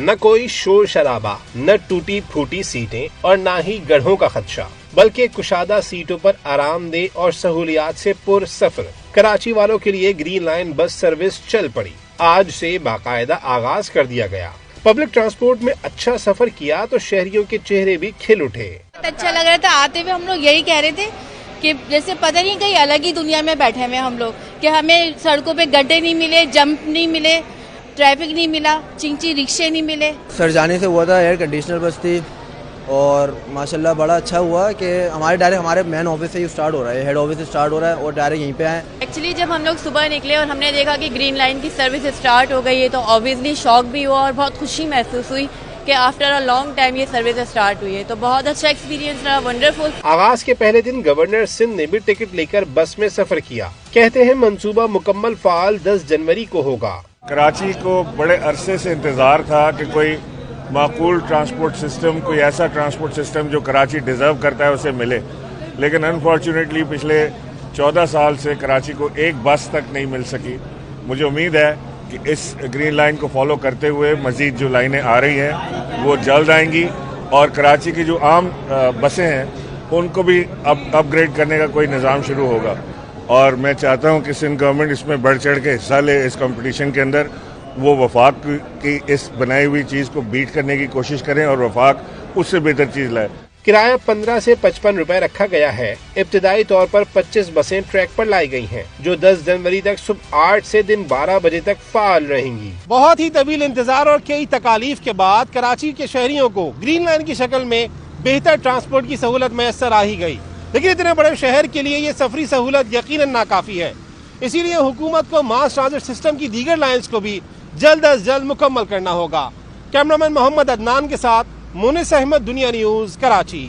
نہ کوئی شور شرابہ، نہ ٹوٹی پھوٹی سیٹیں اور نہ ہی گڑھوں کا خدشہ، بلکہ کشادہ سیٹوں پر آرام دہ اور سہولیات سے پر سفر کراچی والوں کے لیے گرین لائن بس سروس چل پڑی۔ آج سے باقاعدہ آغاز کر دیا گیا۔ پبلک ٹرانسپورٹ میں اچھا سفر کیا تو شہریوں کے چہرے بھی کھل اٹھے۔ اچھا لگ رہا تھا، آتے ہوئے ہم لوگ یہی کہہ رہے تھے کہ جیسے پتہ نہیں کہیں الگ ہی دنیا میں بیٹھے ہوئے ہم لوگ، کہ ہمیں سڑکوں پہ گڈھے نہیں ملے، جمپ نہیں ملے، ٹریفک نہیں ملا، چنچی رکشے نہیں ملے۔ سر جانے سے ہوا تھا، ایئر کنڈیشنر بس تھی اور ماشاءاللہ بڑا اچھا ہوا کہ ہمارے مین آفس سے ہی اسٹارٹ ہو رہا ہے، ہیڈ آفس سے اسٹارٹ ہو رہا ہے اور ڈائریکٹ یہیں پہ آئے۔ ایکچولی جب ہم لوگ صبح نکلے اور ہم نے دیکھا کہ گرین لائن کی سروس اسٹارٹ ہو گئی ہے تو آبویسلی شوق بھی ہوا اور بہت خوشی محسوس ہوئی کہ آفٹر اے لانگ ٹائم یہ سروس اسٹارٹ ہوئی ہے، تو بہت اچھا ایکسپیرینس رہا، ونڈرفل۔ آغاز کے پہلے دن گورنر سندھ نے بھی ٹکٹ لے کر بس میں سفر کیا۔ کہتے ہیں منصوبہ مکمل فعال 10 جنوری کو ہوگا۔ کراچی کو بڑے عرصے سے انتظار تھا کہ کوئی معقول ٹرانسپورٹ سسٹم، کوئی ایسا ٹرانسپورٹ سسٹم جو کراچی ڈیزرو کرتا ہے اسے ملے، لیکن انفارچونیٹلی پچھلے 14 سال سے کراچی کو ایک بس تک نہیں مل سکی۔ مجھے امید ہے کہ اس گرین لائن کو فالو کرتے ہوئے مزید جو لائنیں آ رہی ہیں وہ جلد آئیں گی اور کراچی کی جو عام بسیں ہیں ان کو بھی اپ گریڈ کرنے کا کوئی نظام شروع ہوگا، اور میں چاہتا ہوں کہ سندھ گورنمنٹ اس میں بڑھ چڑھ کے حصہ لے اس کمپٹیشن کے اندر، وہ وفاق کی اس بنائی ہوئی چیز کو بیٹ کرنے کی کوشش کریں اور وفاق اس سے بہتر چیز لائے۔ کرایہ 15 سے 55 روپے رکھا گیا ہے۔ ابتدائی طور پر 25 بسیں ٹریک پر لائی گئی ہیں جو 10 جنوری تک صبح 8 سے دن 12 بجے تک فعال رہیں گی۔ بہت ہی طویل انتظار اور کئی تکالیف کے بعد کراچی کے شہریوں کو گرین لائن کی شکل میں بہتر ٹرانسپورٹ کی سہولت میسر آ ہی گئی، لیکن اتنے بڑے شہر کے لیے یہ سفری سہولت یقیناً ناکافی ہے۔ اسی لیے حکومت کو ماس ٹرانزٹ سسٹم کی دیگر لائنز کو بھی جلد از جلد مکمل کرنا ہوگا۔ کیمرامین محمد عدنان کے ساتھ مونس احمد، دنیا نیوز، کراچی۔